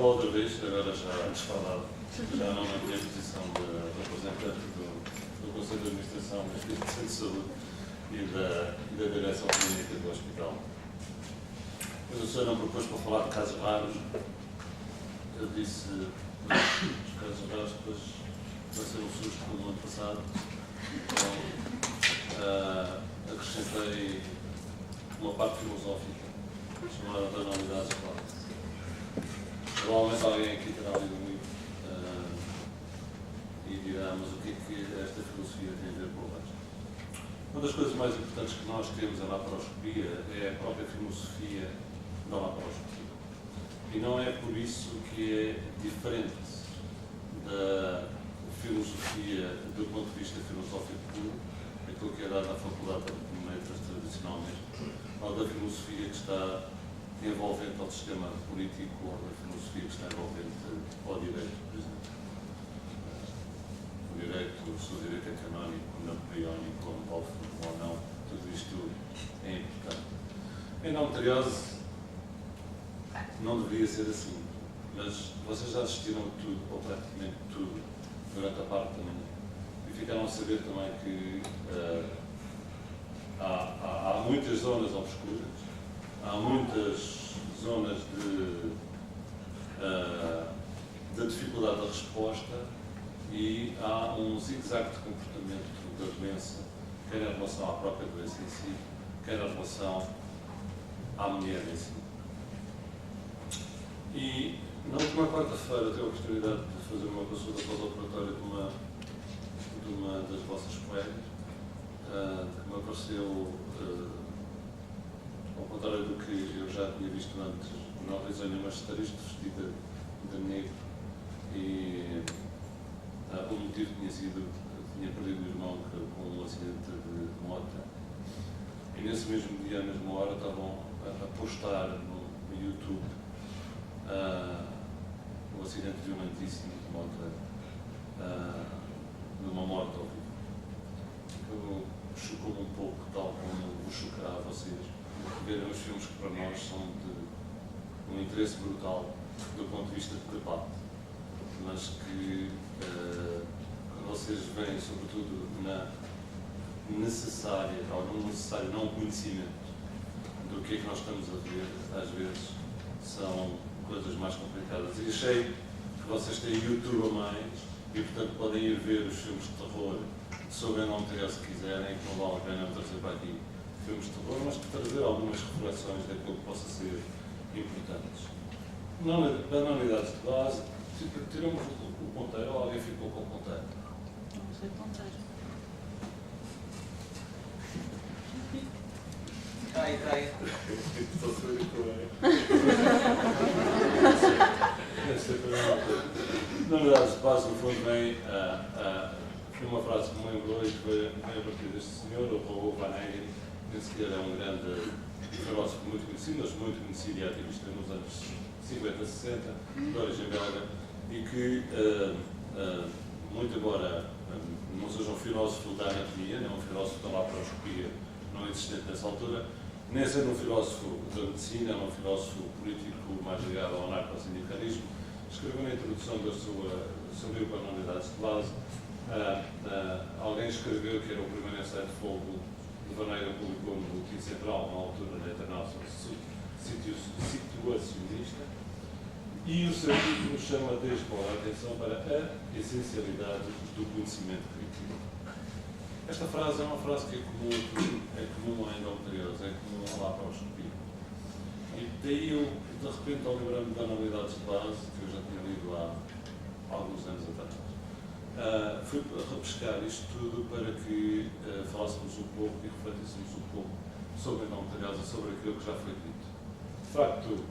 outra vez, agora já desfalado, já não na minha posição de representante do Conselho de Administração do Instituto de Saúde e da direção clínica do hospital. Mas o senhor não propôs para falar de casos raros. Eu disse os casos raros, depois vai ser um susto no ano passado. Então, acrescentei uma parte filosófica chamada banalidades clássicas. Provavelmente alguém aqui terá lido um livro e dirá, mas o que é que esta filosofia tem a ver com o resto? Uma das coisas mais importantes que nós temos na laparoscopia é a própria filosofia da laparoscopia. E não é por isso que é diferente da filosofia do ponto de vista filosófico puro, aquilo que é dado na Faculdade de Letras tradicionalmente, ou da filosofia que está envolvente ao sistema político, ou da filosofia que está envolvente ao direito, por exemplo. O direito, se o direito é canónico, napoleónico, ou não, tudo isto é importante. Em endometriose não deveria ser assim, mas vocês já assistiram tudo, ou praticamente tudo, durante a parte da manhã, e ficaram a saber também que há muitas zonas obscuras, há muitas zonas de dificuldade da resposta e há um zigue-zague de comportamento da doença, quer em relação à própria doença em si, quer em relação à mulher em si. E na última quarta-feira tive a oportunidade de fazer uma consulta pós-operatória de uma das vossas colegas, que me apareceu, ao contrário do que eu já tinha visto antes, não Risonha Magisterista, vestida de negro, e o motivo tinha sido que tinha perdido o irmão com um acidente de moto, e nesse mesmo dia, à mesma hora, estavam a postar no YouTube um acidente violentíssimo de moto, numa morte ao vivo. Chocou-me um pouco, tal como vos chocará a vocês, verem os filmes que para nós são de um interesse brutal do ponto de vista de debate, mas que vocês veem sobretudo na necessária, ou não necessário, não conhecimento do que é que nós estamos a ver, às vezes são coisas mais complicadas. E achei que vocês têm YouTube a mais e, portanto, podem ir ver os filmes de terror sobre a endometriose se quiserem, que não vale a pena trazer para aqui filmes de terror, mas que trazer algumas reflexões daquilo que possa ser importantes. Banalidades de base, tiramos o ponteiro ou alguém ficou com o ponteiro? Não sei ponteiro. Cai. Estou a saber que banalidades de base, no fundo, vem foi uma frase que me lembrou e que veio a partir deste senhor, o Raoul Van Eygen, nem sequer é um grande filósofo muito conhecido, mas muito conhecido e ativista nos anos 50, 60, de origem belga, e que, muito embora não seja um filósofo da anatomia, nem um filósofo da laparoscopia não existente nessa altura, nem sendo um filósofo da medicina, um filósofo político mais ligado ao anarco-sindicalismo, escreveu na introdução do seu livro Banalidades de base. Alguém escreveu que era o primeiro ensaio de fogo de Van Eygen, publicou no Boletim Central, na altura da International Situacionista, e o seu título chama desde logo a atenção para a essencialidade do conhecimento crítico. Esta frase é uma frase que é comum à endometriose, é comum à laparoscopia. E daí eu, de repente, ao lembrar-me de Banalidades de base, que eu já tinha lido há alguns anos atrás, fui repescar isto tudo para que falássemos um pouco e refletíssemos um pouco sobre a endometriose, sobre aquilo que já foi dito. De facto,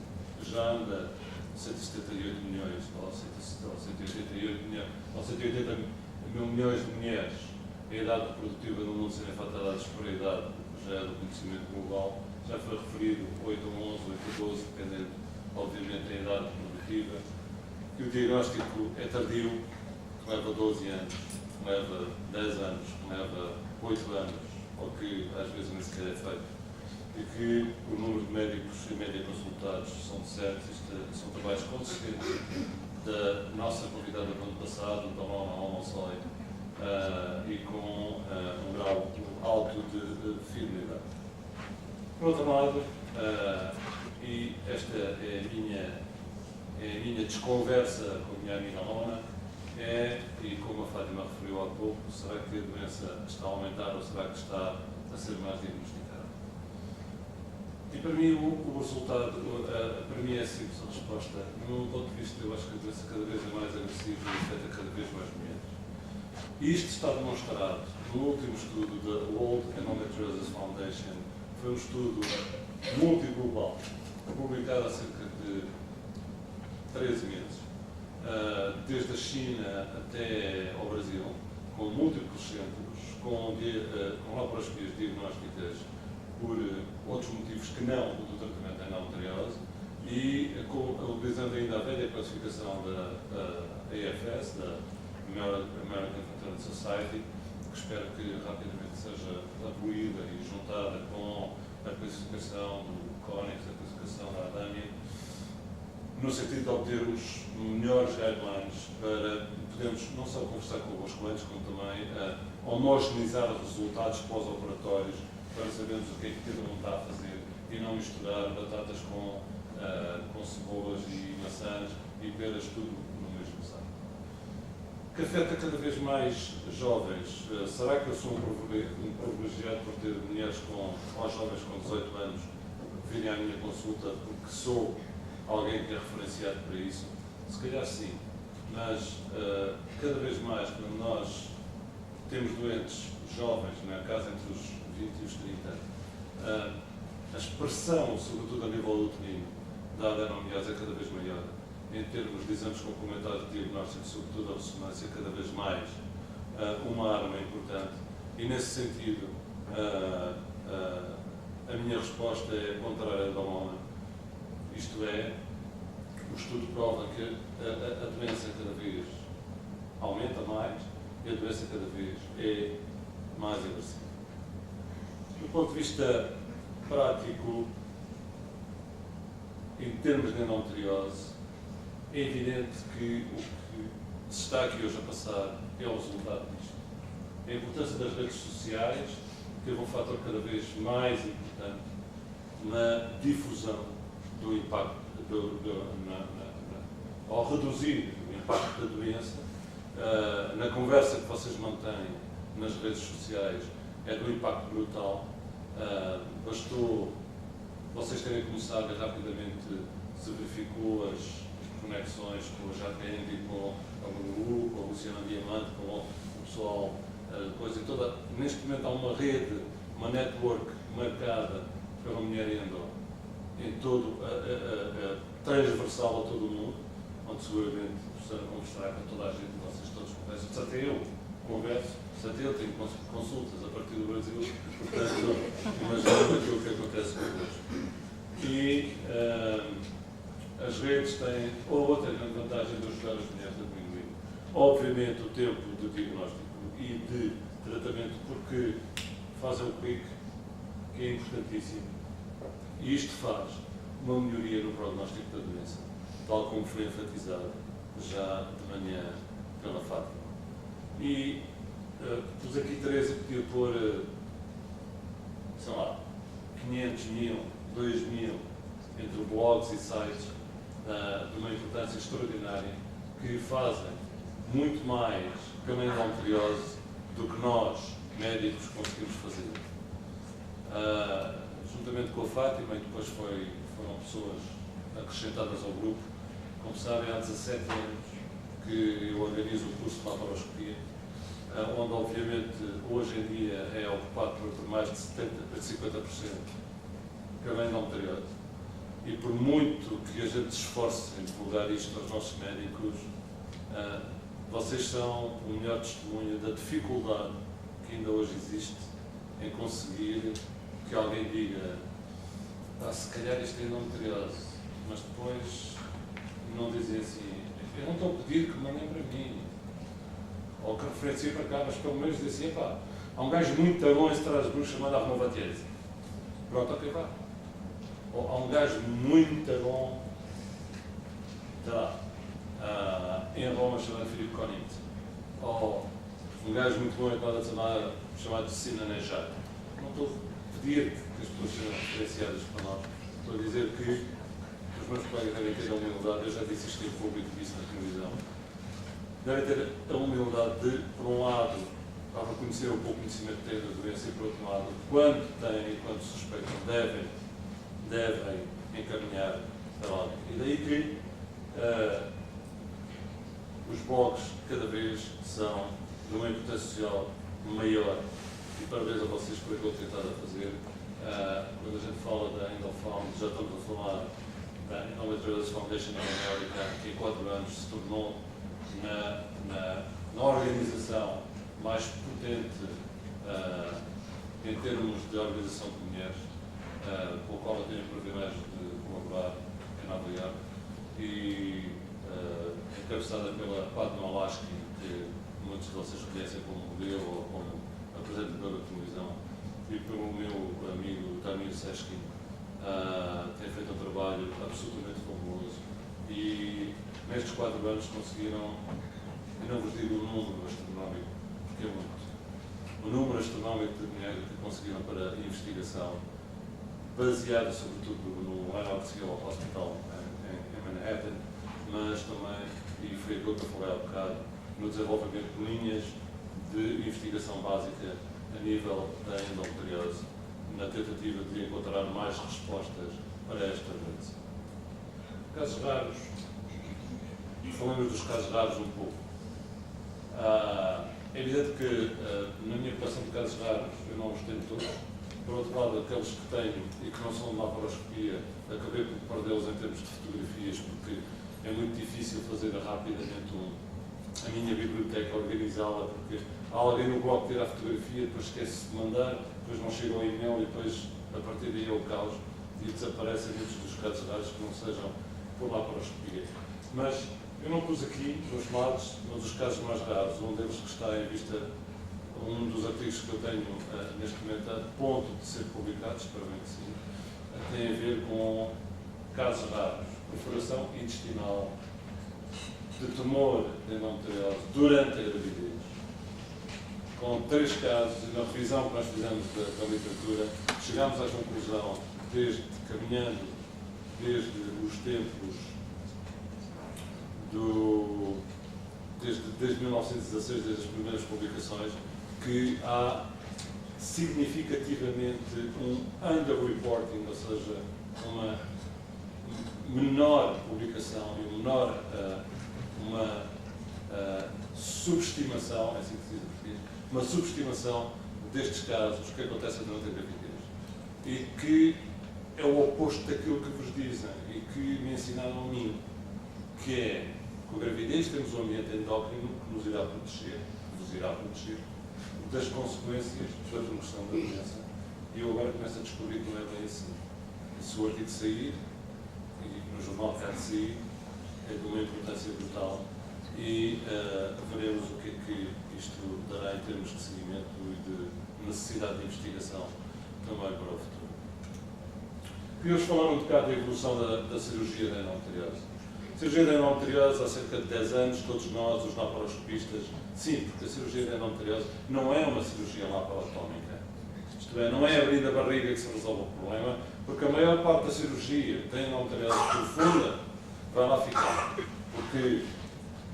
já anda 178 milhões, ou 180 mil milhões de mulheres em idade reprodutiva no mundo serem fataladas por a idade, já é do conhecimento global, já foi referido 8 a 11, 8 a 12, dependendo, obviamente, da idade reprodutiva, e o diagnóstico é tardio, que leva 12 anos, que leva 10 anos, que leva 8 anos, ou que às vezes nem sequer é feito. e que o número de médicos e média consultados são certos, são trabalhos consistentes da nossa convidada do ano passado, da Mona Almonsoy, e com um grau alto de fidelidade. Por outro lado, e esta é a minha desconversa com a minha amiga Mona, e como a Fátima referiu há pouco, será que a doença está a aumentar ou será que está a ser mais diagnosticada? E para mim o resultado, para mim é simples a resposta. No meu ponto de vista, eu acho que a doença cada vez é mais agressiva e afeta cada vez mais mulheres. E isto está demonstrado no último estudo da World Endometriosis Foundation. Foi um estudo multiglobal, publicado há cerca de 13 meses, desde a China até ao Brasil, com múltiplos centros, com laparoscopias diagnósticas por outros motivos que não o do tratamento da endometriose e utilizando ainda a velha classificação da AFS, da American Fertility Society, que espero que rapidamente seja abolida e juntada com a classificação do CONIX, a classificação da ADAMI, no sentido de obtermos melhores guidelines para podermos não só conversar convosco antes, como também homogeneizar os resultados pós-operatórios para sabermos o que é que cada um está a fazer e não misturar batatas com cebolas e maçãs e peras tudo no mesmo saco. Que afeta cada vez mais jovens. Será que eu sou um privilegiado por ter mulheres ou jovens com 18 anos virem à minha consulta porque sou alguém que é referenciado para isso? Se calhar sim, mas cada vez mais, quando nós temos doentes jovens, na casa entre os 20 e os 30, a expressão, sobretudo a nível uterino, da adenomiose é cada vez maior. Em termos de exames complementares de diagnóstico, sobretudo a ressonância, cada vez mais uma arma importante. E nesse sentido, a minha resposta é contrária da Mona. Isto é, o estudo prova que a doença cada vez aumenta mais e a doença cada vez é mais agressiva. Do ponto de vista prático, em termos de endometriose, é evidente que o que se está aqui hoje a passar é o resultado disto. A importância das redes sociais teve um fator cada vez mais importante na difusão do impacto, ao reduzir o impacto da doença. Na conversa que vocês mantêm nas redes sociais é do impacto brutal. Bastou vocês terem começado e rapidamente se verificou as conexões com a JPN, com a Guru, com a Luciana Diamante, com o pessoal, depois em toda, neste momento há uma rede, uma network marcada pela mulher endo, em todo, transversal a todo o mundo, onde seguramente precisam conversar com toda a gente, vocês todos conversam, até eu converso, até eu tenho consultas a partir do Brasil, portanto, imaginando aquilo que acontece convosco. E as redes têm outra grande vantagem de ajudar as mulheres a diminuir. Obviamente, o tempo de diagnóstico e de tratamento, porque fazem o clique, que é importantíssimo. E isto faz uma melhoria no prognóstico da doença, tal como foi enfatizado já de manhã pela Fátima. E pus aqui 13 que podia pôr, sei lá, 500 mil, 2 mil, entre blogs e sites, de uma importância extraordinária, que fazem muito mais pela endometriose do que nós, médicos, conseguimos fazer. Juntamente com a Fátima, e depois foram pessoas acrescentadas ao grupo, como sabem, há 17 anos que eu organizo o curso de laparoscopia, onde obviamente hoje em dia é ocupado por mais de 50% pela endometriose. E por muito que a gente se esforce em divulgar isto aos nossos médicos, vocês são o melhor testemunho da dificuldade que ainda hoje existe em conseguir que alguém diga se calhar isto é endometriose, mas depois não dizem assim, eu não estou a pedir que mandem para mim, ou que referenciem para cá, mas pelo menos dizem assim, há um gajo muito bom em Estrasburgo chamado Armand Vatiese. Pronto, ok, vá. Ou há um gajo muito bom, em Roma, chamado Filipe Conite. Ou um gajo muito bom em Cláudia chamado Sina Nejar. Não estou a pedir que as pessoas sejam referenciadas para nós. Estou a dizer que os meus colegas devem ter a humildade, eu já disse isto em público e disse na televisão, devem ter a humildade de, por um lado, reconhecer o pouco conhecimento que têm da doença e, por outro lado, quando têm e quando suspeitam, devem encaminhar a alguém. E daí que os blogs cada vez são de uma importância social maior, e parabéns a vocês por aquilo que têm estado a fazer. Quando a gente fala da Endofound, já estamos a falar da Endometriosis Foundation of America, que em 4 anos se tornou na organização mais potente em termos de organização de mulheres, com a qual eu tenho o privilégio de colaborar em Nova Iorque, e encabeçada pela Padma Lasky, que muitos de vocês conhecem como modelo ou como apresentadora de televisão, e pelo meu amigo Tamir Seskin, tem feito um trabalho absolutamente fabuloso. E nestes 4 anos conseguiram, eu não vos digo o número astronómico, porque é muito, o número astronómico de dinheiro que conseguiram para a investigação, baseada sobretudo no Lenox Hill Hospital em Manhattan, mas também, e foi aquilo que eu falei há bocado, no desenvolvimento de linhas de investigação básica a nível da endometriose, na tentativa de encontrar mais respostas para esta doença. Casos raros. Falamos dos casos raros um pouco. É evidente que na minha coleção de casos raros eu não os tenho todos. Por outro lado, aqueles que tenho e que não são de laparoscopia, acabei por perdê-los em termos de fotografias, porque é muito difícil fazer rapidamente a minha biblioteca, organizá-la, porque há alguém no blog que tira a fotografia, depois esquece de mandar, depois não chega ao e-mail e depois, a partir daí é o caos e desaparecem muitos dos casos raros que não sejam por laparoscopia. Mas eu não pus aqui nos lados, mas os casos mais raros, um deles que está em vista, um dos artigos que eu tenho neste momento a ponto de ser publicados, espero bem que sim, tem a ver com casos raros, perfuração intestinal, de tumor de endometriose durante a gravidez, com 3 casos, e na revisão que nós fizemos da literatura, chegámos à conclusão, caminhando desde os tempos desde 1916, desde as primeiras publicações, que há significativamente um underreporting, ou seja, uma menor publicação e uma subestimação, é assim que se diz em português, uma subestimação destes casos que acontecem durante a gravidez, e que é o oposto daquilo que vos dizem e que me ensinaram a mim, que é, com a gravidez temos um ambiente endócrino que nos irá proteger, das consequências da promoção da doença, e eu agora começo a descobrir que não é bem assim. E se o artigo sair, e no jornal que há de sair, é de uma importância brutal, e veremos o que é que isto dará em termos de seguimento e de necessidade de investigação também para o futuro. Queria-vos falar um bocado da evolução da cirurgia da endometriose. A cirurgia da endometriose, há cerca de 10 anos, todos nós, os laparoscopistas, sim, porque a cirurgia da endometriose não é uma cirurgia laparotómica. Isto é, não é abrindo a barriga que se resolve o problema, porque a maior parte da cirurgia da endometriose profunda vai lá ficar. Porque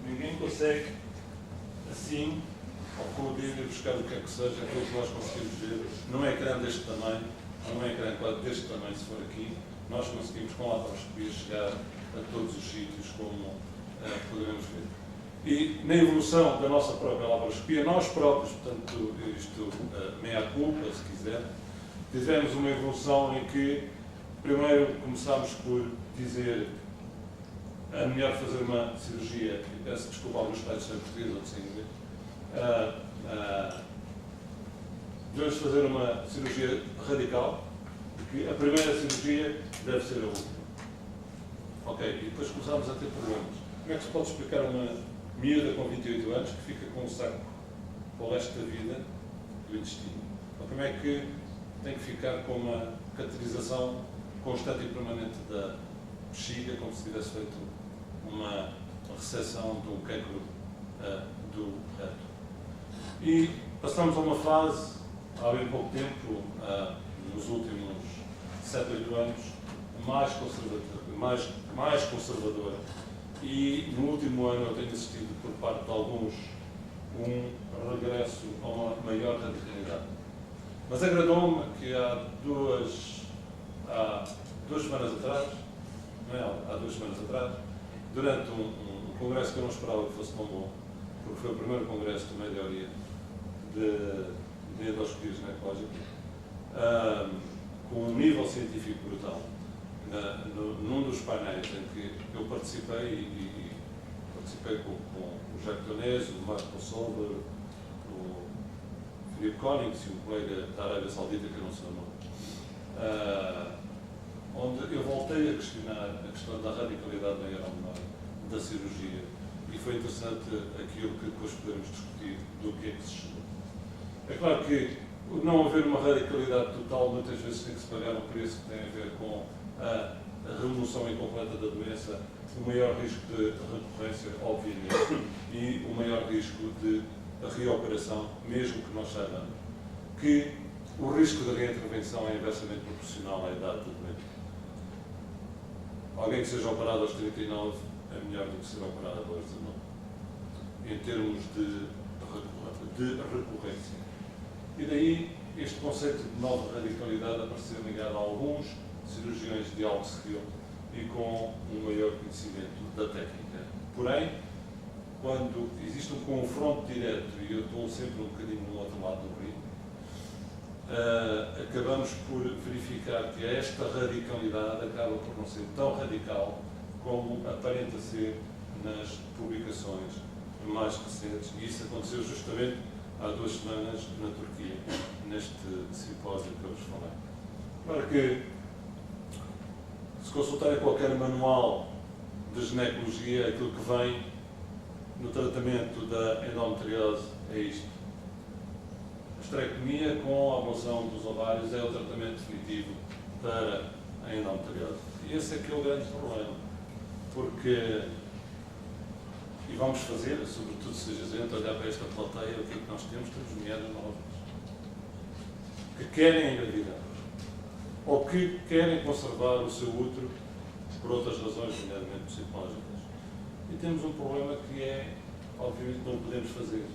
ninguém consegue, assim, ao com o dedo, buscar o que é que seja, aquilo que nós conseguimos ver. Não é ecrã deste tamanho, não é ecrã quadro deste tamanho, se for aqui, nós conseguimos com a laparoscopia chegar a todos os sítios, como poderemos ver. E na evolução da nossa própria laparoscopia, nós próprios, portanto, isto meia culpa, se quiser, tivemos uma evolução em que, primeiro, começámos por dizer é melhor fazer uma cirurgia, e peço desculpa a alguns pais em português, outros em inglês, devemos fazer uma cirurgia radical, porque a primeira cirurgia deve ser a última. Ok, e depois começámos a ter problemas. Como é que se pode explicar uma miúda com 28 anos que fica com um saco para o resto da vida do intestino? Ou como é que tem que ficar com uma cateterização constante e permanente da bexiga, como se tivesse feito uma reseção de um cancro do reto. E passamos a uma fase, há bem pouco tempo, nos últimos 7, 8 anos, mais conservadora. E no último ano eu tenho assistido por parte de alguns um regresso a uma maior radicalidade. Mas agradou-me que há duas semanas atrás, não é? Há 2 semanas atrás, durante um congresso que eu não esperava que fosse tão bom, porque foi o primeiro congresso do Médio Oriente de endoscopia ginecológica, com um nível científico brutal. Num dos painéis em que eu participei, e participei com o Jacques Tonés, o Marco Solver, o Philippe Konings e um colega da Arábia Saudita, que eu não sei o nome, onde eu voltei a questionar a questão da radicalidade da aeromoral, da cirurgia, e foi interessante aquilo que depois podemos discutir do que é que se chegou. É claro que não haver uma radicalidade total muitas vezes tem que se pagar um preço que tem a ver com a remoção incompleta da doença, o maior risco de recorrência, obviamente, e o maior risco de reoperação, mesmo que nós saibamos que o risco de reintervenção é inversamente proporcional à idade do doente. Alguém que seja operado aos 39 é melhor do que ser operado aos 19, em termos de recorrência. E daí este conceito de nova radicalidade aparecer ligado a alguns cirurgiões de alto skill e com um maior conhecimento da técnica. Porém, quando existe um confronto direto, e eu estou sempre um bocadinho no outro lado do rio, acabamos por verificar que esta radicalidade acaba por não ser tão radical como aparenta ser nas publicações mais recentes, e isso aconteceu justamente há 2 semanas na Turquia, neste simpósio que eu vos falei. Claro que, se consultarem qualquer manual de ginecologia, aquilo que vem no tratamento da endometriose é isto. A esterectomia com a ablação dos ovários é o tratamento definitivo para a endometriose. E esse é que é o grande problema, porque, e vamos fazer, sobretudo se a gente olhar para esta plateia, o que é que nós temos? Temos mulheres novas que querem engravidar ou que querem conservar o seu útero por outras razões, nomeadamente psicológicas. E temos um problema que é, obviamente, não podemos fazer.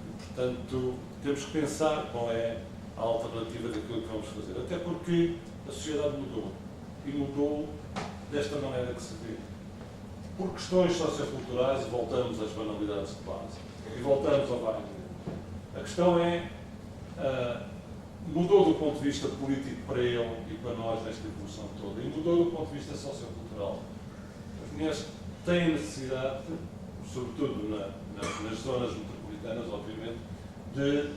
E, portanto, temos que pensar qual é a alternativa daquilo que vamos fazer. Até porque a sociedade mudou. E mudou desta maneira que se vê. Por questões socioculturais, voltamos às banalidades de base. E voltamos ao vários. A questão é, mudou do ponto de vista político para ele e para nós nesta evolução toda. E mudou do ponto de vista sociocultural. As mulheres têm necessidade, sobretudo nas zonas metropolitanas, obviamente, de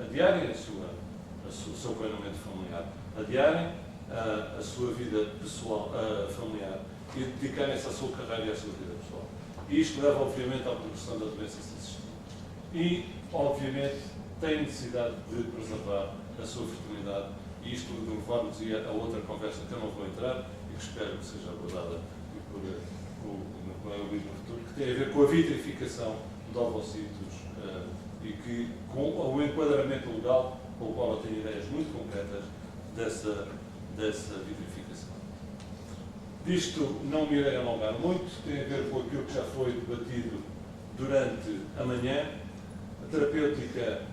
adiarem o seu planeamento familiar, adiarem a sua vida pessoal, familiar, e dedicarem-se à sua carreira e à sua vida pessoal. E isto leva, obviamente, à progressão da doença se existir. E, obviamente, têm necessidade de preservar a sua fertilidade, e isto levar-nos a outra conversa que eu não vou entrar e que espero que seja abordada por o colega Luís no futuro, que tem a ver com a vitrificação de ovocitos e que, com o enquadramento legal, com o qual eu tenho ideias muito concretas dessa vitrificação. Disto não me irei alongar muito, tem a ver com aquilo que já foi debatido durante a manhã. A terapêutica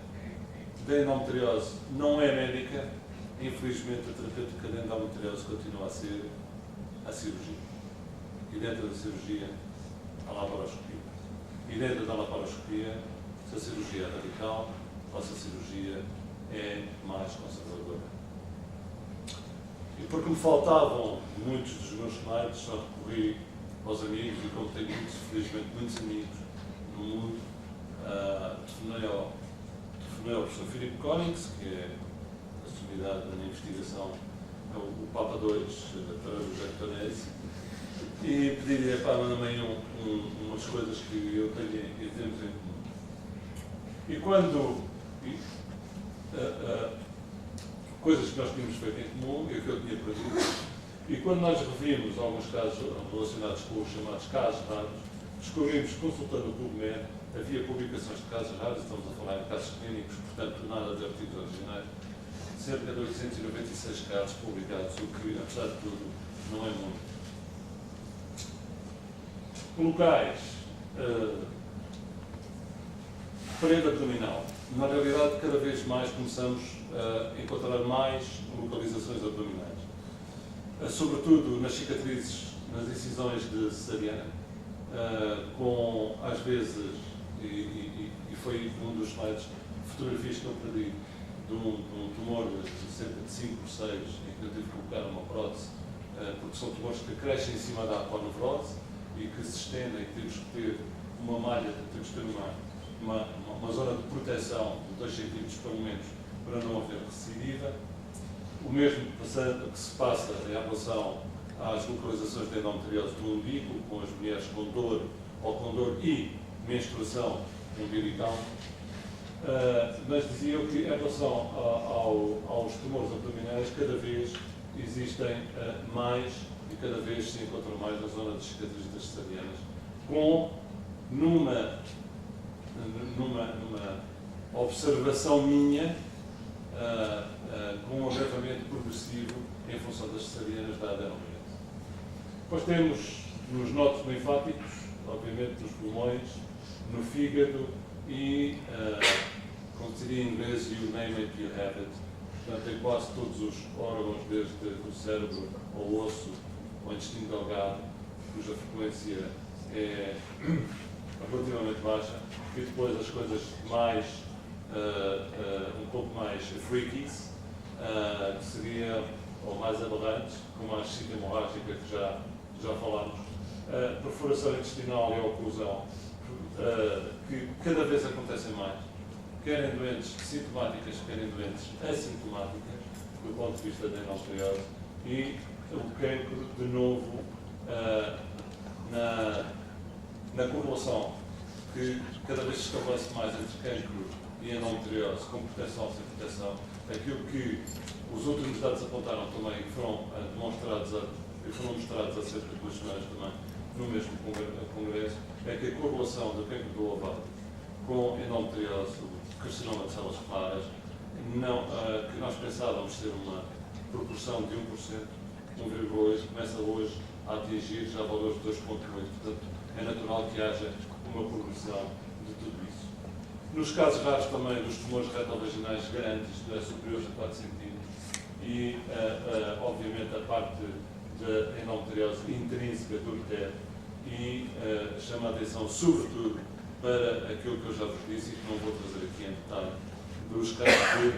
da endometriose não é médica, infelizmente a terapêutica da endometriose continua a ser a cirurgia. E dentro da cirurgia, a laparoscopia. E dentro da laparoscopia, se a cirurgia é radical ou se a cirurgia é mais conservadora. E porque me faltavam muitos dos meus slides, só recorri aos amigos, e como tenho muitos, felizmente, muitos amigos no mundo, telefonei ao professor Philippe Konings, que é a sumidade da minha investigação, é o Papa 2, para o Jacques Tonés, e pedi-lhe, manda-me aí umas coisas que eu tenho e temos em comum. E quando coisas que nós tínhamos feito em comum e que eu tinha perdido. E quando nós revimos alguns casos relacionados com os chamados casos raros, descobrimos, consultando o PubMed, havia publicações de casos raros, estamos a falar de casos clínicos, portanto nada de artigos originais, cerca de 896 casos publicados, o que, apesar de tudo, não é muito. Locais, parede abdominal. Na realidade, cada vez mais começamos a encontrar mais localizações abdominais. Sobretudo nas cicatrizes, nas incisões de cesariana, com, às vezes, e foi um dos slides, fotografias que eu perdi de um tumor de cerca de 5 por 6, em que eu tive que colocar uma prótese, porque são tumores que crescem em cima da aponevrose e que se estendem, e temos que ter uma malha, temos que ter uma zona de proteção de 2 cm pelo menos, para não haver recidiva. O mesmo que se passa em relação às localizações de endometriose do umbigo, com as mulheres com dor ou com dor e menstruação umbilical. Mas dizia que em relação aos tumores abdominais, cada vez existem mais e cada vez se encontram mais na zona das cicatrizes das cesarianas, com numa observação minha, com um agravamento progressivo em função das cesarianas da adenomaiose. Depois temos nos nodos linfáticos, obviamente nos pulmões, no fígado e, como se diria em inglês, you name it, you have it. Portanto, em quase todos os órgãos, desde o cérebro ao osso, ao intestino delgado, cuja frequência é relativamente baixa, e depois as coisas mais, um pouco mais freakies, que seriam, ou mais aberrantes, como a ascite hemorrágica que já falámos, perfuração intestinal e oclusão, que cada vez acontecem mais, quer em doentes sintomáticas, quer em doentes assintomáticas, do ponto de vista da endometriose, e o cancro, de novo, na correlação que cada vez se estabelece mais entre cancro e endometriose, com proteção ou sem proteção, aquilo que os últimos dados apontaram também, que foram mostrados há cerca de 2 semanas também, no mesmo congresso, é que a correlação do cancro do ovário com endometriose, carcinoma de células claras, que nós pensávamos ser uma proporção de 1%, 1,8%, começa hoje a atingir já valores de 2,8%. Portanto, é natural que haja uma progressão de tudo isso. Nos casos raros também dos tumores retrovaginais grandes, isto é, superiores a 4 cm, e, obviamente, a parte da endometriose intrínseca do útero, e chama a atenção, sobretudo, para aquilo que eu já vos disse e que não vou trazer aqui em detalhe, dos casos de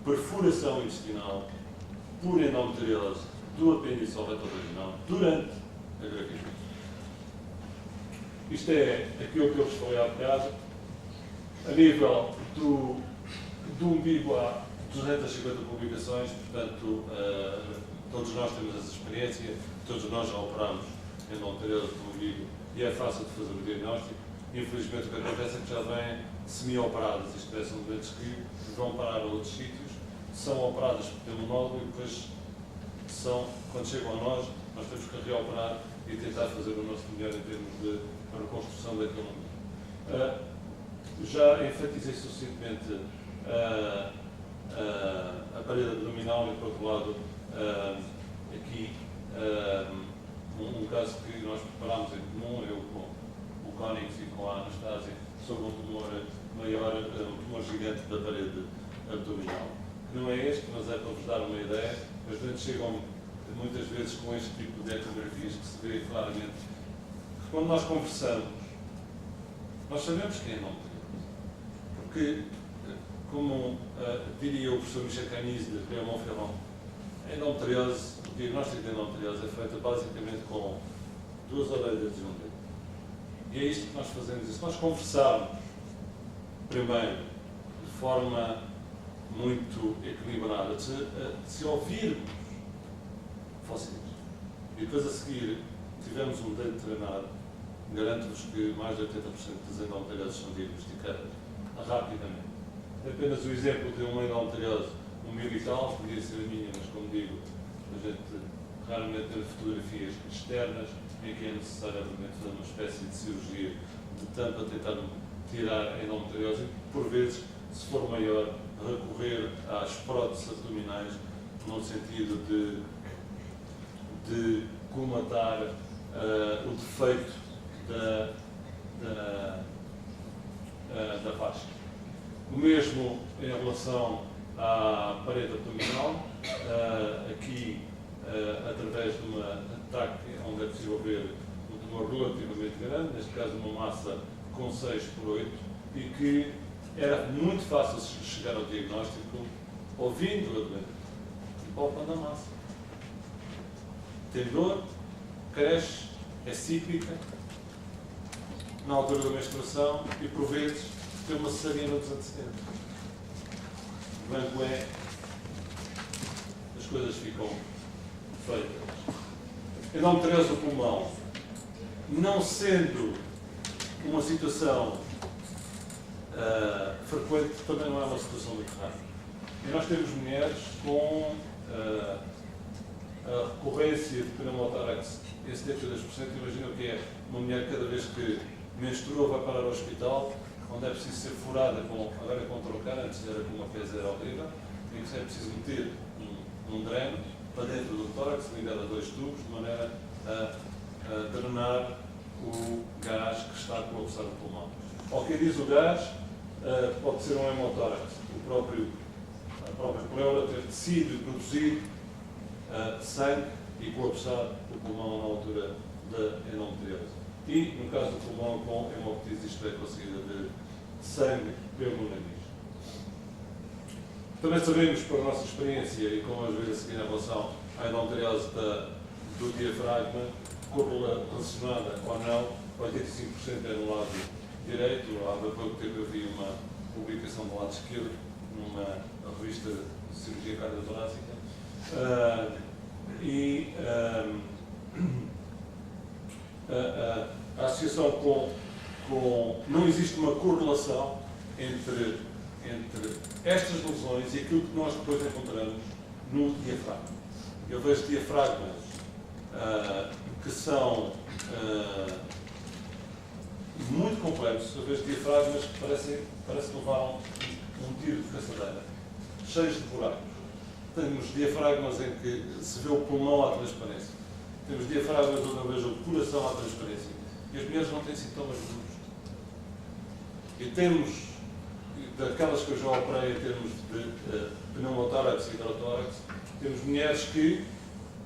perfuração intestinal por endometriose do apêndice ao retrovaginal durante a gravidez. Isto é aquilo que eu vos falei há bocado. A nível do umbigo há 250 publicações, portanto, todos nós temos essa experiência, todos nós já operamos endometriose do umbigo e é fácil de fazer o diagnóstico. Infelizmente, o que acontece é que já vêm semi-operadas, isto é, são doentes que vão parar a outros sítios, são operadas por ter um nódulo e depois quando chegam a nós temos que reoperar e tentar fazer o nosso melhor em termos de reconstrução daquele umbigo. Já enfatizei suficientemente a parede abdominal e, por outro lado, aqui um caso que nós preparámos em comum, eu com o Cónix e com a Anastásia, sobre um tumor maior, um tumor gigante da parede abdominal. Que não é este, mas é para vos dar uma ideia. Os doentes chegam muitas vezes com este tipo de ecografias que se vê claramente que quando nós conversamos, nós sabemos quem é endometriose. Porque, como diria o professor Michel Canis de Clermont-Ferrand, o diagnóstico de endometriose é feito basicamente com 2 orelhas e um dedo. E é isto que nós fazemos. E se nós conversarmos, primeiro, de forma muito equilibrada, se ouvirmos vocês, e depois a seguir tivermos um dedo treinado, garanto-vos que mais de 80% das endometrioses são diagnosticadas rapidamente. É apenas o exemplo de uma endometriose, umbilical, podia ser a minha, mas como digo, a gente raramente tem fotografias externas em que é necessariamente fazer uma espécie de cirurgia de tampa, tentar tirar a endometriose, por vezes, se for maior, recorrer às próteses abdominais no sentido de colmatar o defeito da faixa. O mesmo em relação à parede abdominal, aqui através de um ataque onde é possível ver um tumor relativamente grande, neste caso uma massa com 6/8, e que era muito fácil chegar ao diagnóstico ouvindo a doente e palpando a massa. Tem dor, cresce, é cíclica, na altura da menstruação e, por vezes, tem uma cesariana dos antecedentes. O banco é, as coisas ficam feitas. Endometriose do pulmão, não sendo uma situação frequente, também não é uma situação muito rara. E nós temos mulheres com a recorrência de pneumotórax em 72%. Imagina o que é uma mulher cada vez que menstrua vai parar ao hospital, onde é preciso ser furada, agora com trocar, antes era com uma P0 horrível, e que é preciso meter um dreno para dentro do tórax, ligado a 2 tubos, de maneira a drenar o gás que está a colapsar o pulmão. Ao que diz o gás, pode ser um hemotórax, a própria pleura ter tecido e produzir sangue e colapsar o pulmão na altura da endometriose. E, no caso do pulmão, com hemoptise, isto é, com a saída de sangue pelo nariz. Também sabemos, por nossa experiência, e como vamos ver a seguir em relação à endometriose do diafragma, correlacionada ou não, 85% é no lado direito. Há pouco tempo eu vi uma publicação do lado esquerdo, numa revista de cirurgia cardiotorácica, a associação não existe uma correlação entre estas lesões e aquilo que nós depois encontramos no diafragma. Eu vejo diafragmas que são muito complexos, eu vejo diafragmas que parece que levaram um tiro de caçadeira, cheios de buracos. Temos diafragmas em que se vê o pulmão à transparência. Temos diafragmas onde eu vejo o coração à transparência. E as mulheres não têm sintomas nenhums. E temos, daquelas que eu já operei em termos de pneumotórax e hidrotórax, temos mulheres que,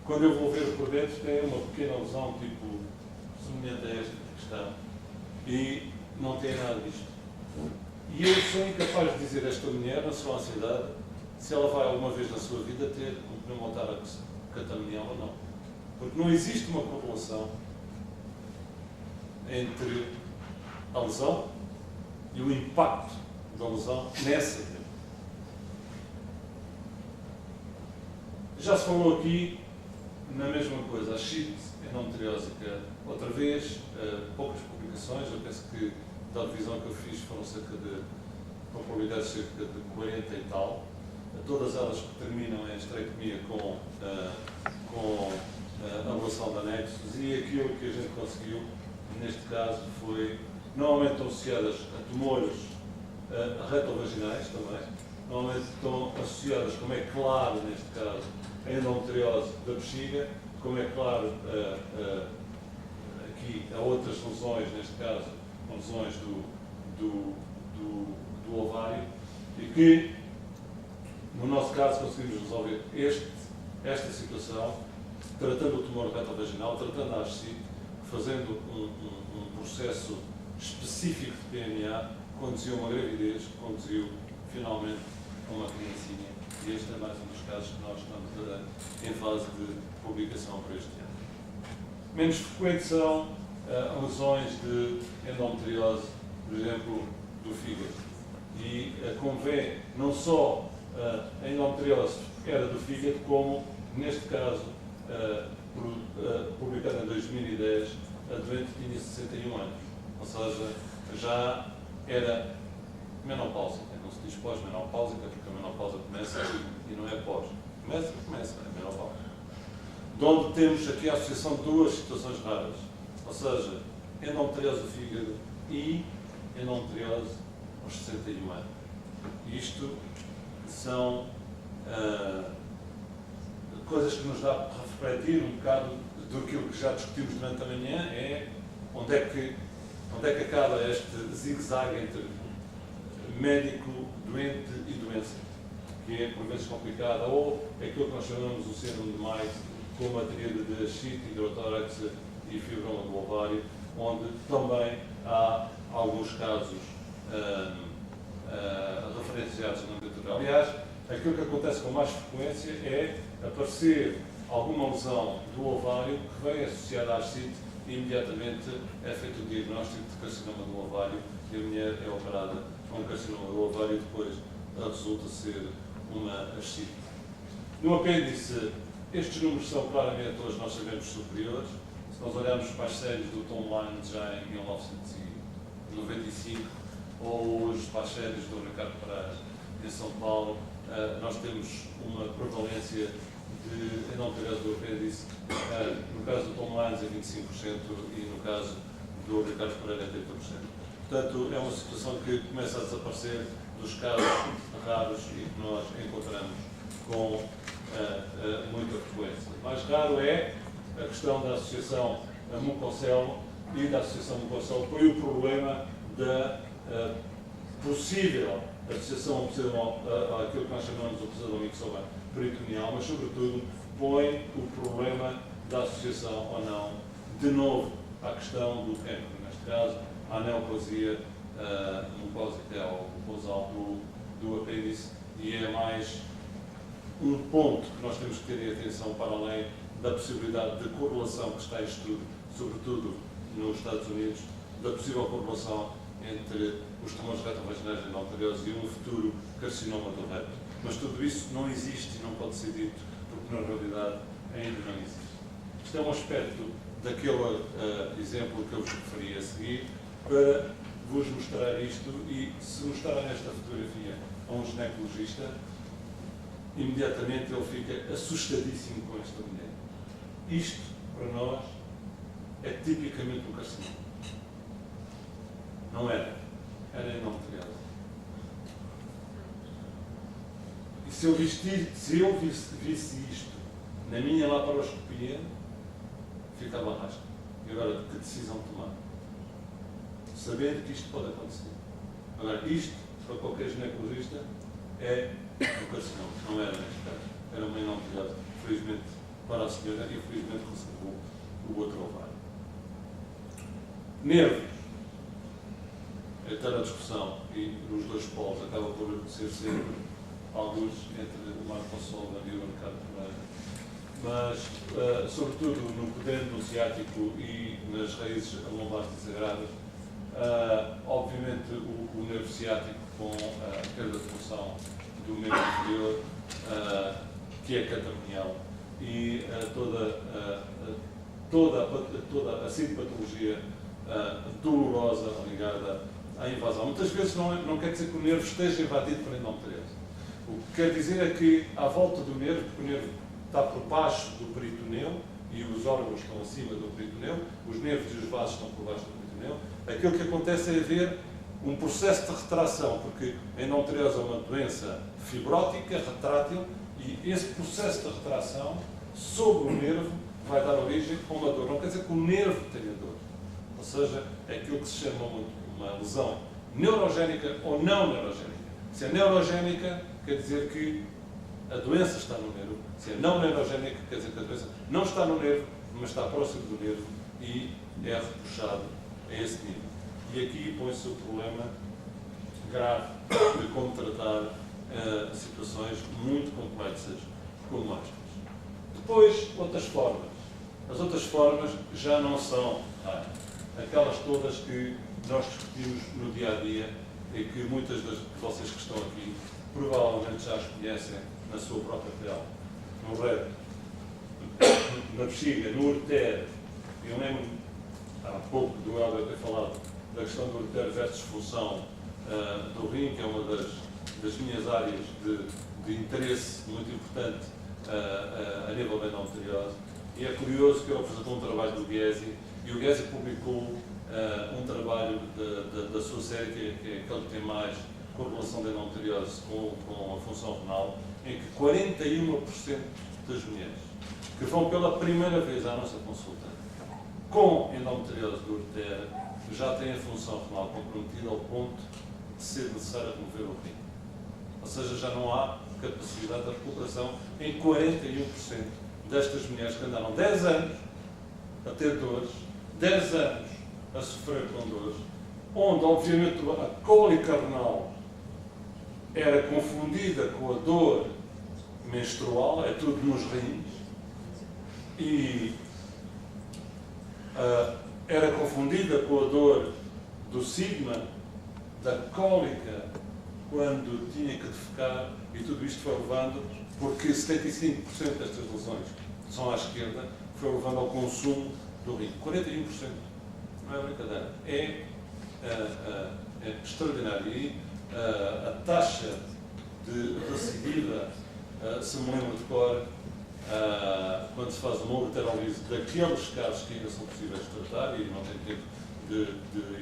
quando eu vou ver por dentro, têm uma pequena lesão, tipo, semelhante a esta que está, e não têm nada disto. E eu sou incapaz de dizer a esta mulher, na sua ansiedade, se ela vai alguma vez na sua vida ter um pneumotórax catamenial ou não. Porque não existe uma correlação entre a lesão e o impacto da lesão nessa vida. Já se falou aqui na mesma coisa, a chite endometriósica, outra vez, poucas publicações, eu penso que da divisão que eu fiz foram cerca de, uma probabilidade cerca de 40 e tal, todas elas que terminam em esterectomia com ablação da nexus, e aquilo que a gente conseguiu, neste caso, foi, normalmente estão associadas a tumores retovaginais também, normalmente estão associadas, como é claro neste caso, a endometriose da bexiga, como é claro aqui a outras lesões, neste caso, lesões do ovário, e que, no nosso caso, conseguimos resolver esta situação, tratando o tumor retovaginal, tratando a ascite, fazendo um processo específico de PMA, conduziu a uma gravidez, conduziu finalmente a uma criancinha. E este é mais um dos casos que nós estamos em fase de publicação para este ano. Menos frequentes são lesões de endometriose, por exemplo, do fígado. E como vê, não só a endometriose era do fígado, como, neste caso, publicado em 2010, a doente tinha 61 anos. Ou seja, já era menopáusica, no se diz pós-menopáusica, porque a menopausa começa e não é pós. Começa, é menopausa. De onde temos aqui a associação de duas situações raras, ou seja, endometriose do fígado e endometriose aos 61 anos. Isto são coisas que nos dá para refletir um bocado do que já discutimos durante a manhã, é onde é que acaba este zigue-zague entre médico, doente e doença, que é por vezes complicada, ou aquilo que nós chamamos o síndrome de Mais, com a tríade de ascite, hidrotórax e fibroma do ovário, onde também há alguns casos referenciados na literatura. Aliás, aquilo que acontece com mais frequência é aparecer alguma lesão do ovário que vem associada à ascite e imediatamente é feito o diagnóstico de carcinoma do ovário e a mulher é operada com um carcinoma do ovário e depois resulta ser uma ascite. No apêndice, estes números são claramente, hoje nós sabemos, superiores. Se nós olharmos para as séries do Tom Lyons já em 1995 ou hoje para as séries do Ricardo Pereira em São Paulo, nós temos uma prevalência de endometriose do apêndice, no caso do Tom Lyons é 25% e no caso do Ricardo Pereira é 30%. Portanto, é uma situação que começa a desaparecer dos casos raros e que nós encontramos com muita frequência. Mais raro é a questão da associação a mucocele e da associação mucocele foi o problema da possível associação àquilo que nós chamamos de pseudomixoma peritoneal, mas sobretudo põe o problema da associação ou não, de novo, à questão do cancro, neste caso, à neoplasia mucósica ou mucosal do apêndice, e é mais um ponto que nós temos que ter em atenção para além da possibilidade de correlação que está em estudo, sobretudo nos Estados Unidos, da possível correlação entre os tumores retrovaginais de endometriose e um futuro carcinoma do reto. Mas tudo isso não existe e não pode ser dito, porque na realidade ainda não existe. Isto é um aspecto daquele exemplo que eu vos referi a seguir, para vos mostrar isto, e se mostrarem esta fotografia a um ginecologista, imediatamente ele fica assustadíssimo com esta mulher. Isto, para nós, é tipicamente um carcinoma. Não era. Era endometriose. E se eu visse isto na minha laparoscopia, ficava rasca. E agora, que decisão tomar? Saber que isto pode acontecer. Agora, isto, para qualquer ginecologista, é um carcinoma. Não era neste caso. Era uma endometriose. Felizmente para a senhora e felizmente conservou o outro ovário. Nervos. A eterna discussão e nos dois polos acaba por ser sempre alguns entre o Marco Solda e o Ricardo Pereira. Mas, sobretudo no pudendo, no ciático e nas raízes lombares e sagradas, obviamente o nervo ciático com a perda de função do membro inferior, que é catamenial, e toda a sintomatologia dolorosa ligada à invasão. Muitas vezes não quer dizer que o nervo esteja invadido por endometriose. O que quer dizer é que, à volta do nervo, porque o nervo está por baixo do peritoneu e os órgãos estão acima do peritoneu, os nervos e os vasos estão por baixo do peritoneu, aquilo que acontece é haver um processo de retração, porque a endometriose é uma doença fibrótica, retrátil, e esse processo de retração sobre o nervo vai dar origem a uma dor. Não quer dizer que o nervo tenha dor. Ou seja, é aquilo que se chama uma lesão neurogénica ou não neurogénica. Se é neurogénica, quer dizer que a doença está no nervo. Se é não neurogénica, quer dizer que a doença não está no nervo, mas está próximo do nervo e é repuxado a esse nível. E aqui põe-se o problema grave de como tratar situações muito complexas como estas. Depois, outras formas. As outras formas já não são aquelas todas que nós discutimos no dia a dia e que muitas de vocês que estão aqui provavelmente já as conhecem na sua própria pele. No reto, na bexiga, no ureter. Eu lembro há pouco do Helder ter falado da questão do ureter versus função do rim, que é uma das das minhas áreas de interesse muito importante a nível da endometriose. E é curioso que eu apresentou um trabalho do Ghesi, e o Ghesi publicou um trabalho da sua série, que é aquele que tem mais correlação da endometriose com a função renal, em que 41% das mulheres que vão pela primeira vez à nossa consulta com endometriose do útero já têm a função renal comprometida ao ponto de ser necessário remover o rim. Ou seja, já não há capacidade de recuperação em 41% destas mulheres que andaram 10 anos a ter dores, 10 anos a sofrer com dores, onde, obviamente, a cólica renal era confundida com a dor menstrual, é tudo nos rins, e era confundida com a dor do sigma, da cólica, quando tinha que defecar, e tudo isto foi levando, porque 75% destas lesões que são à esquerda, foi levando ao consumo do rim. 41%. Não é brincadeira. É extraordinário. E a taxa de recidiva, se me lembro de cor, quando se faz uma ureterólise daqueles casos que ainda são possíveis de tratar, e não tem tempo de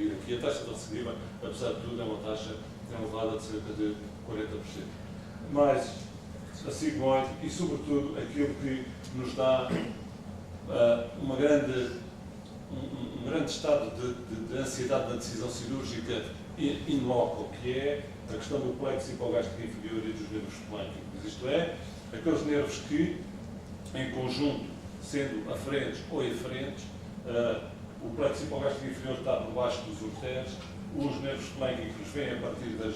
ir aqui, a taxa de recidiva, apesar de tudo, é uma taxa que tem elevada de cerca de 40%. Mas a sigmoide e, sobretudo, aquilo que nos dá um grande estado de ansiedade na decisão cirúrgica in loco, que é a questão do plexo hipogástrico inferior e dos nervos plâncicos. Isto é, aqueles nervos que, em conjunto, sendo aferentes ou eferentes, o plexo hipogástrico inferior está por baixo dos ureteres, os nervos plâncicos vêm a partir das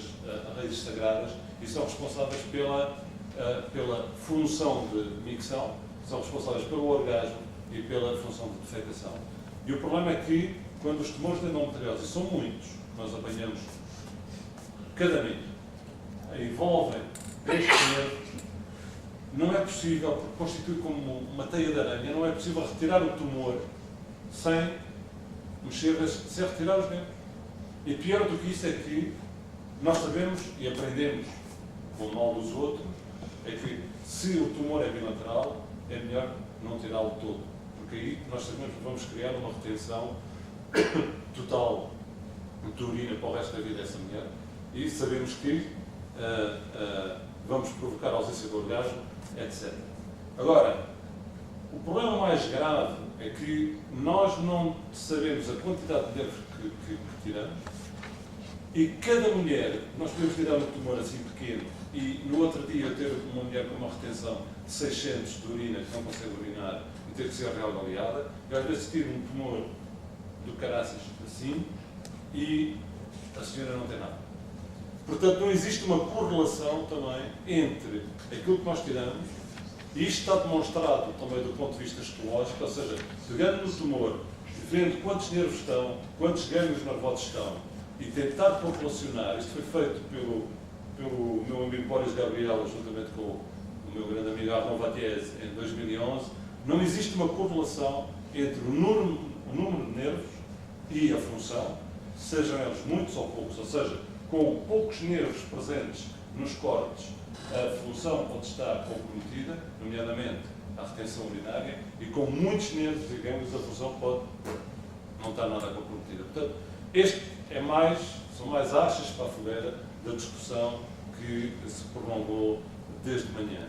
raízes sagradas e são responsáveis pela função de micção, são responsáveis pelo orgasmo e pela função de defecação. E o problema é que, quando os tumores de endometriose, e são muitos, nós apanhamos cada mês, envolvem este nervo, não é possível, porque constitui como uma teia de aranha, não é possível retirar o tumor sem retirar os nervos. E pior do que isso é que nós sabemos e aprendemos com o mal dos outros, é que se o tumor é bilateral, é melhor não tirá-lo todo, porque aí nós sabemos que vamos criar uma retenção total de urina para o resto da vida dessa mulher, e sabemos que vamos provocar ausência de orgasmo, etc. Agora, o problema mais grave é que nós não sabemos a quantidade de nervos que tiramos, e cada mulher, nós podemos tirar um tumor assim pequeno, e no outro dia ter uma mulher com uma retenção de 600 de urina, que não consegue urinar, e ter que ser reavaliada, e às vezes tira um tumor do caraças assim, e a senhora não tem nada. Portanto, não existe uma correlação também entre aquilo que nós tiramos, e isto está demonstrado também do ponto de vista histológico, ou seja, pegando no tumor, vendo quantos nervos estão, quantos gânglios nervosos estão, e tentar correlacionar, isto foi feito pelo meu amigo Boris Gabriel, juntamente com o meu grande amigo Arnaud Vattiez, em 2011, não existe uma correlação entre o número de nervos e a função, sejam eles muitos ou poucos, ou seja, com poucos nervos presentes nos cortes, a função pode estar comprometida, nomeadamente a retenção urinária, e com muitos nervos e gânglios a função pode não estar nada comprometida. Portanto, são mais achas para a fogueira da discussão que se prolongou desde manhã.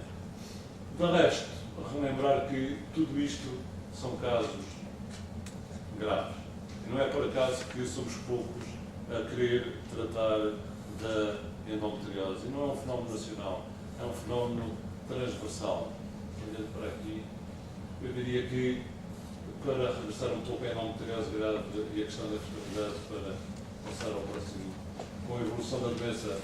De resto, relembrar que tudo isto são casos graves. E não é por acaso que somos poucos a querer tratar da endometriose. E não é um fenómeno nacional, é um fenómeno transversal. Olhando para aqui, eu diria que, para regressar um pouco à endometriose grave e a questão da fertilidade, para passar ao próximo, com a evolução da doença,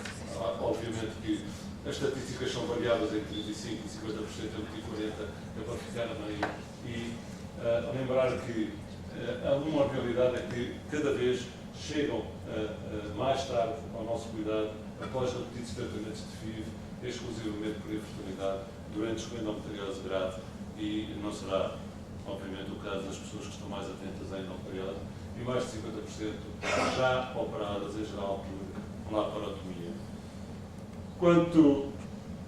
obviamente que as estatísticas são variáveis entre 35% e 50%, entre 40% é para ficar a meio. E lembrar que uma realidade é que cada vez chegam mais tarde ao nosso cuidado, após repetidos tratamentos de FIV, exclusivamente por infertilidade, doentes com endometriose grave, e não será, obviamente, o caso das pessoas que estão mais atentas à endometriose, e mais de 50% já operadas, em geral, por laparotomia. Quanto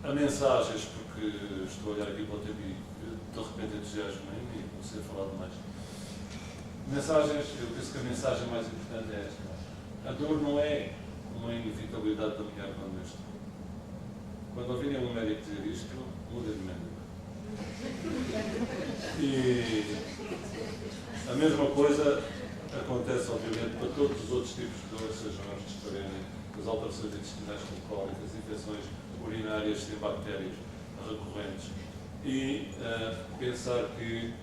a mensagens, porque estou a olhar aqui para o tempo e de repente entusiasmo-me e vou ser falado mais. Mensagens, eu penso que a mensagem mais importante é esta. A dor não é uma inevitabilidade da mulher quando eu estou. Quando ouvirem um médico dizer isto, muda de médico. E a mesma coisa acontece, obviamente, para todos os outros tipos de dor, sejam as de história, as alterações intestinais cólicas, infecções urinárias sem bactérias recorrentes. E pensar que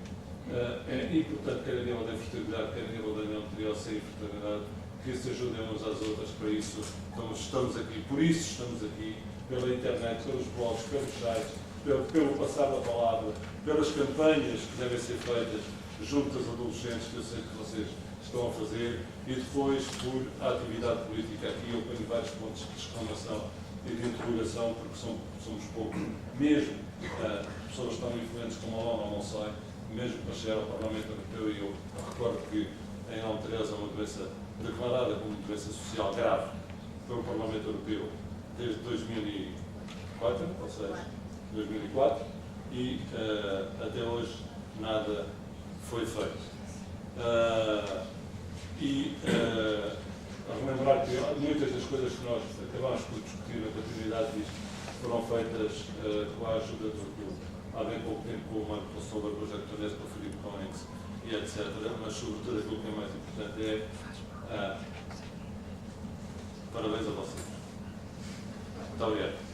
é importante, quer a nível da infertilidade, quer a nível da endometriose sem infertilidade, que se ajudem umas às outras. Para isso estamos aqui, por isso estamos aqui, pela internet, pelos blogs, pelos sites, pelo passar da palavra, pelas campanhas que devem ser feitas junto aos adolescentes, que eu sei que vocês estão a fazer, e depois por a atividade política. Aqui eu ponho vários pontos de exclamação e de interrogação, porque somos poucos, mesmo pessoas tão influentes como a ONU, não sei, mesmo para chegar ao Parlamento Europeu, e eu recordo que a endometriose é uma doença declarada como doença social grave pelo Parlamento Europeu desde 2004, ou seja, 2004, e até hoje nada foi feito. A relembrar que muitas das coisas que nós acabámos por discutir na continuidade disto foram feitas com a ajuda do há bem pouco tempo com o Marco Solar, com o Jacques Tournes, com o Filipe Konings e etc. Mas sobretudo aquilo que é mais importante é parabéns a vocês. Muito obrigado.